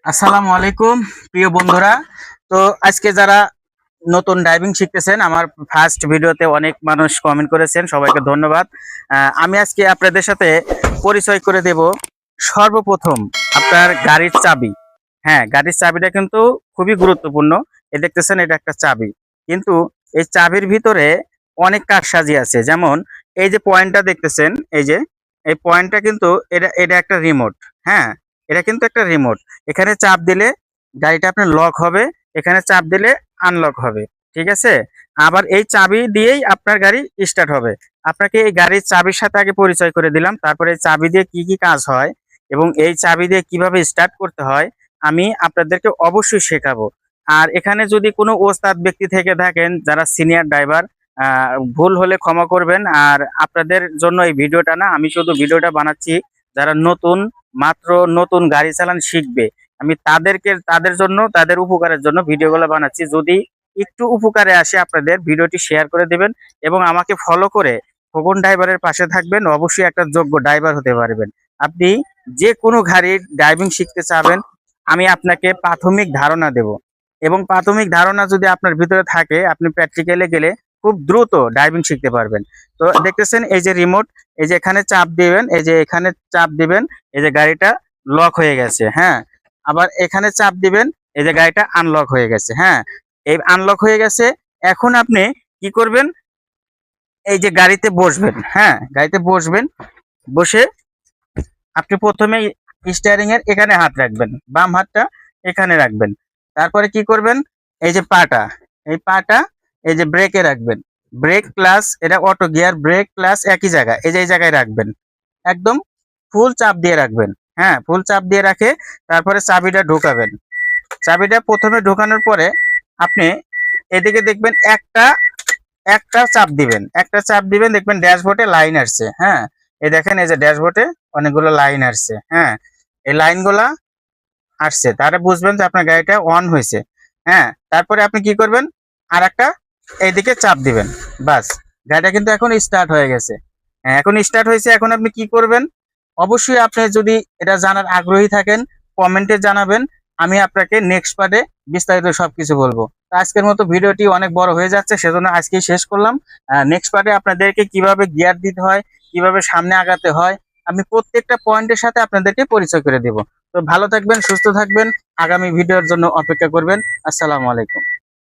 আসসালামু আলাইকুম প্রিয় বন্ধুরা। তো আজকে যারা নতুন ড্রাইভিং শিখতেছেন, আমার ফার্স্ট ভিডিওতে অনেক মানুষ কমেন্ট করেছেন, সবাইকে ধন্যবাদ। আমি আজকে আপনাদের সাথে পরিচয় করে দেব সর্বপ্রথম আপনার গাড়ির চাবি। হ্যাঁ, গাড়ির চাবিটা কিন্তু খুবই গুরুত্বপূর্ণ। দেখতেছেন, এটা একটা চাবি, কিন্তু এই চাবির ভিতরে অনেক কারসাজি আছে। যেমন এই যে পয়েন্টটা দেখতেছেন, এই যে এই পয়েন্টটা কিন্তু এটা এটা একটা রিমোট। হ্যাঁ, এটা কিন্তু একটা রিমোট। এখানে চাপ দিলে গাড়িটা আপনার লক হবে, এখানে চাপ দিলে আনলক হবে। ঠিক আছে? আবার এই চাবি দিয়েই আপনার গাড়ি স্টার্ট হবে। আপনাকে এই গাড়ির চাবির সাথে আগে পরিচয় করে দিলাম, তারপরে এই চাবি দিয়ে কি কি কাজ হয় এবং এই চাবি দিয়ে কিভাবে স্টার্ট করতে হয় আমি আপনাদেরকে অবশ্যই শেখাবো। আর এখানে যদি কোনো ওস্তাদ ব্যক্তি থেকে থাকেন, যারা সিনিয়র ড্রাইভার, ভুল হলে ক্ষমা করবেন। আর আপনাদের জন্য এই ভিডিওটা না, আমি শুধু ভিডিওটা বানাচ্ছি যারা নতুন, মাত্র নতুন গাড়ি চালান শিখবে। আমি তাদের জন্য, তাদের উপকারের জন্য ভিডিওগুলো বানাচ্ছি। যদি একটু উপকারে আসে আপনাদের, ভিডিওটি শেয়ার করে দিবেন এবং আমাকে ফলো করে খোকন ড্রাইভারের পাশে থাকবেন। অবশ্যই একটা যোগ্য ড্রাইভার হতে পারবেন। আপনি যে কোনো গাড়ির ড্রাইভিং শিখতে চাবেন, আমি আপনাকে প্রাথমিক ধারণা দেব এবং প্রাথমিক ধারণা যদি আপনার ভিতরে থাকে, আপনি প্র্যাকটিক্যালে গেলে খুব দ্রুত ড্রাইভিং শিখতে পারবেন। তো দেখতেছেন, এই যে রিমোট, এই যে এখানে চাপ দিবেন, এই যে এখানে চাপ দিবেন, এই যে গাড়িটা লক হয়ে গেছে। হ্যাঁ, আবার এখানে চাপ দিবেন, এই যে গাড়িটা আনলক হয়ে গেছে। হ্যাঁ, এই আনলক হয়ে গেছে। এখন আপনি কি করবেন? এই যে গাড়িতে বসবেন, হ্যাঁ গাড়িতে বসবেন, বসে আপনি প্রথমে স্টিয়ারিং এর এখানে হাত রাখবেন, বাম হাতটা এখানে রাখবেন। তারপরে কি করবেন? এই যে পাটা, এই পাটা এই যে ব্রেকে রাখবেন। ব্রেক ক্লাস, এটা অটো গিয়ার, ব্রেক ক্লাস একই জায়গায়, এই যে এই জায়গায় রাখবেন। একদম ফুল চাপ দিয়ে রাখবেন। হ্যাঁ, ফুল চাপ দিয়ে রাখে তারপরে চাবিটা ঢোকাবেন। চাবিটা প্রথমে ঢোকানোর পরে আপনি এদিকে দেখবেন একটা একটা চাপ দিবেন, একটা চাপ দিবেন, দেখবেন ড্যাশবোর্ডে লাইন আসছে। হ্যাঁ, এই দেখেন, এই যে ড্যাশবোর্ডে অনেকগুলো লাইন আসছে। হ্যাঁ, এই লাইনগুলা আসছে, তাহলে বুঝবেন যে আপনার গাড়িটা অন হয়েছে। হ্যাঁ, তারপরে আপনি কি করবেন? আর একটা এইদিকে চাপ দিবেন। বাস, গাড়িটা কিন্তু এখন স্টার্ট হয়ে গেছে। হ্যাঁ, এখন স্টার্ট হয়েছে। এখন আপনি কি করবেন? অবশ্যই আপনি যদি এটা জানার আগ্রহী থাকেন, কমেন্টে জানাবেন। আমি আপনাকে নেক্সট পার্টে বিস্তারিত সবকিছু বলবো। তো আজকের মতো ভিডিওটি অনেক বড় হয়ে যাচ্ছে, সেজন্য আজকেই শেষ করলাম। নেক্সট পার্টে আপনাদেরকে কিভাবে গিয়ার দিতে হয়, কিভাবে সামনে আগাতে হয়, আমি প্রত্যেকটা পয়েন্টের সাথে আপনাদেরকে পরিচয় করে দেব। তো ভালো থাকবেন, সুস্থ থাকবেন, আগামী ভিডিওর জন্য অপেক্ষা করবেন। আসসালামু আলাইকুম।